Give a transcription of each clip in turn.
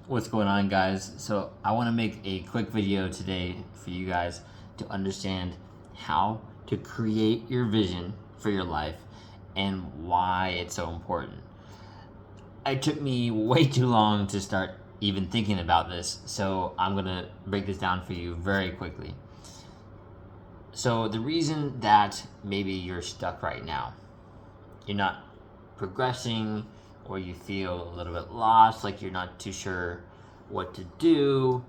What's going on, guys? So I want to make a quick video today for you guys to understand how to create your vision for your life and why it's so important. It took me way too long to start even thinking about this, so I'm going to break this down for you very quickly. So the reason that maybe you're stuck right now, you're not progressing, or you feel a little bit lost, like you're not too sure what to do,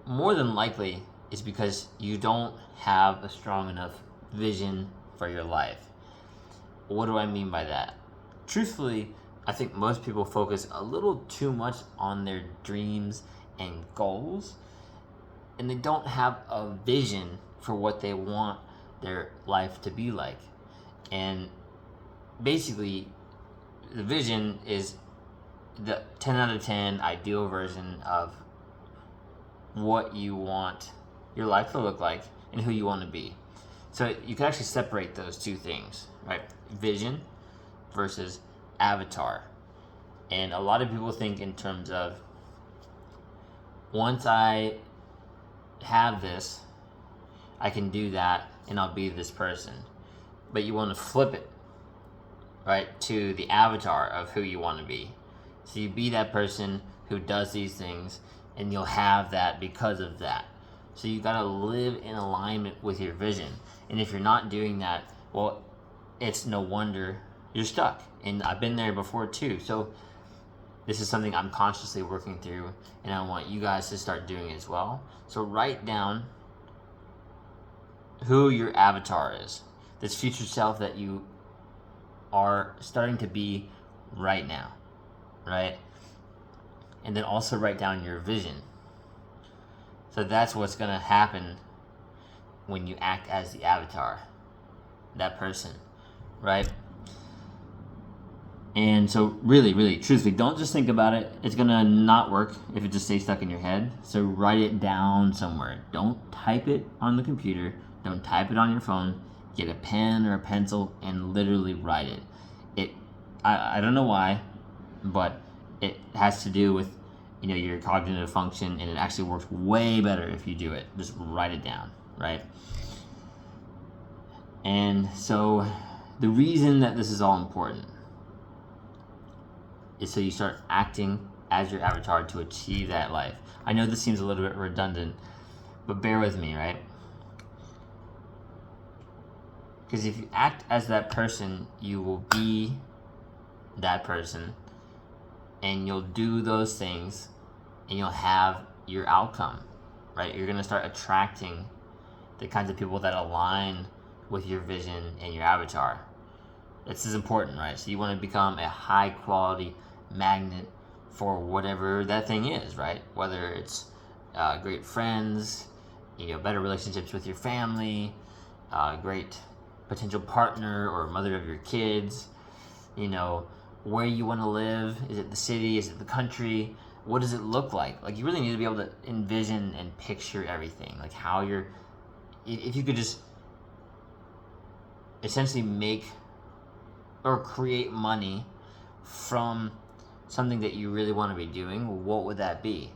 more than likely is because you don't have a strong enough vision for your life. What do I mean by that? Truthfully, I think most people focus a little too much on their dreams and goals, and they don't have a vision for what they want their life to be like. And basically, the vision is the 10 out of 10 ideal version of what you want your life to look like and who you want to be. So you can actually separate those two things, right? Vision versus avatar. And a lot of people think in terms of, once I have this, I can do that and I'll be this person. But you want to flip it, right, to the avatar of who you want to be. So you be that person who does these things, and you'll have that because of that. So you got to live in alignment with your vision. And if you're not doing that, well, it's no wonder you're stuck. And I've been there before too. So this is something I'm consciously working through, and I want you guys to start doing as well. So write down who your avatar is, this future self that you are starting to be right now, right? And then also write down your vision. So that's what's going to happen when you act as the avatar, that person, right? And so really, truthfully, don't just think about it. It's going to not work if it just stays stuck in your head. So write it down somewhere. Don't type it on the computer. Don't type it on your phone. Get a pen or a pencil and literally write it. I don't know why, but it has to do with, your cognitive function, and it actually works way better if you do it. Just write it down, right? And so the reason that this is all important is so you start acting as your avatar to achieve that life. I know this seems a little bit redundant, but bear with me, right? Because if you act as that person, you will be that person, and you'll do those things, and you'll have your outcome, right? You're going to start attracting the kinds of people that align with your vision and your avatar. This is important, right? So you want to become a high quality magnet for whatever that thing is, right? Whether it's great friends, better relationships with your family, great potential partner or mother of your kids, where you want to live. Is it the city? Is it the country? What does it look like? Like, you really need to be able to envision and picture everything. Like, how if you could just essentially make or create money from something that you really want to be doing, what would that be,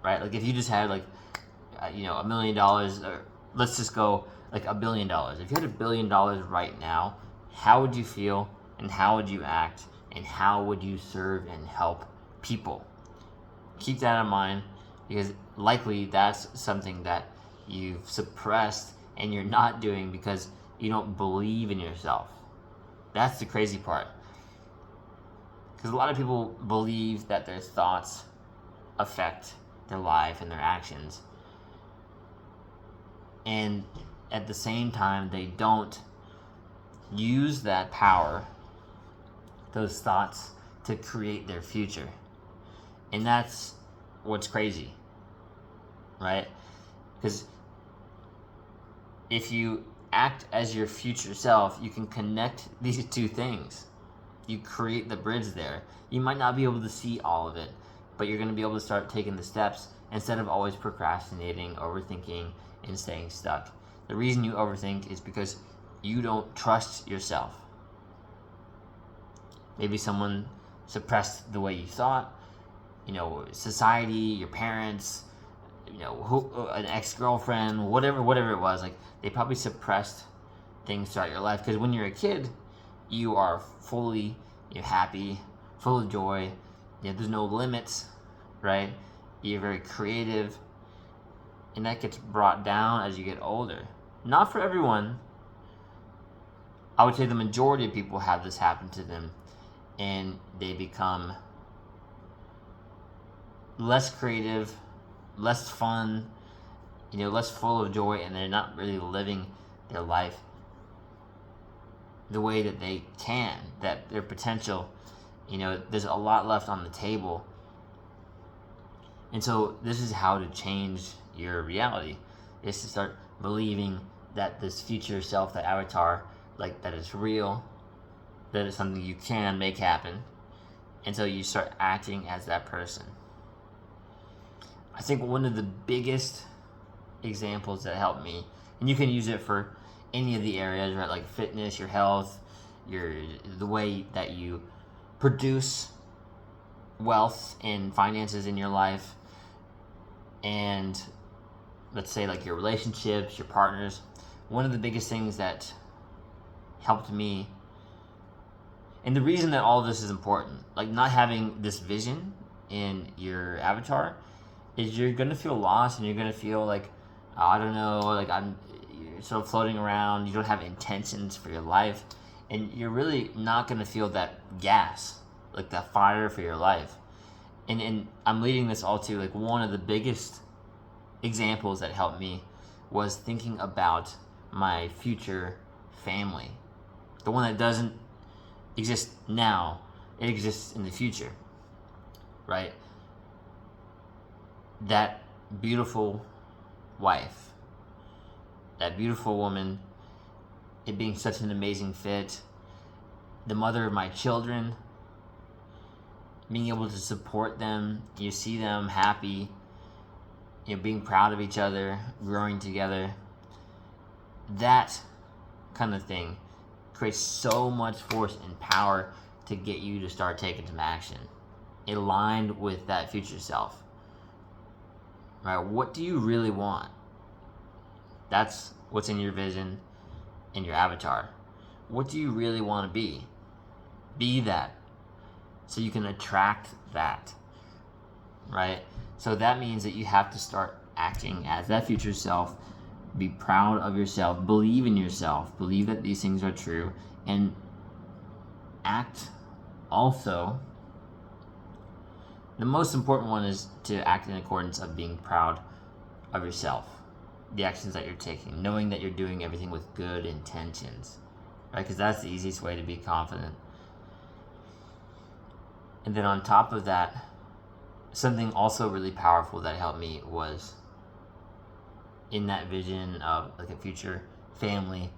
right? Like, if you just had $1 million, or let's just go like $1 billion. If you had $1 billion right now, how would you feel, and how would you act, and how would you serve and help people? Keep that in mind, because likely that's something that you've suppressed and you're not doing because you don't believe in yourself. That's the crazy part. Because a lot of people believe that their thoughts affect their life and their actions. And at the same time, they don't use that power, those thoughts, to create their future. And that's what's crazy, right? Because if you act as your future self, you can connect these two things. You create the bridge there. You might not be able to see all of it, but you're going to be able to start taking the steps instead of always procrastinating, overthinking, and staying stuck. The reason you overthink is because you don't trust yourself. Maybe someone suppressed the way you thought. society, your parents, an ex-girlfriend, whatever it was, like they probably suppressed things throughout your life, because when you're a kid, you are fully happy, full of joy. There's no limits, right? You're very creative, and that gets brought down as you get older. Not for everyone. I would say the majority of people have this happen to them, and they become less creative, less fun, less full of joy, and they're not really living their life the way that they can, that their potential, there's a lot left on the table. And so this is how to change your reality, is to start believing that this future self, that avatar, like that is real, that is something you can make happen. And so you start acting as that person. I think one of the biggest examples that helped me, and you can use it for any of the areas, right? Like fitness, your health, the way that you produce wealth and finances in your life, and let's say like your relationships, your partners. One of the biggest things that helped me, and the reason that all of this is important, like not having this vision in your avatar, is you're gonna feel lost, and you're gonna feel like, oh, I don't know, like you're sort of floating around. You don't have intentions for your life, and you're really not gonna feel that gas, like that fire for your life. And I'm leading this all to, like, one of the biggest examples that helped me was thinking about my future family, the one that doesn't exist now, it exists in the future, right? That beautiful wife, that beautiful woman, it being such an amazing fit, the mother of my children, being able to support them, you see them happy, being proud of each other, growing together. That kind of thing creates so much force and power to get you to start taking some action, aligned with that future self. Right? What do you really want? That's what's in your vision, in your avatar. What do you really want to be? Be that, so you can attract that, right? So that means that you have to start acting as that future self, be proud of yourself, believe in yourself, believe that these things are true, and act also. The most important one is to act in accordance of being proud of yourself, the actions that you're taking, knowing that you're doing everything with good intentions, right? Because that's the easiest way to be confident. And then on top of that, something also really powerful that helped me was, in that vision of like a future family,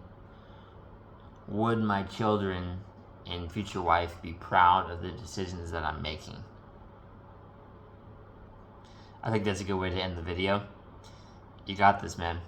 would my children and future wife be proud of the decisions that I'm making? I think that's a good way to end the video. You got this, man.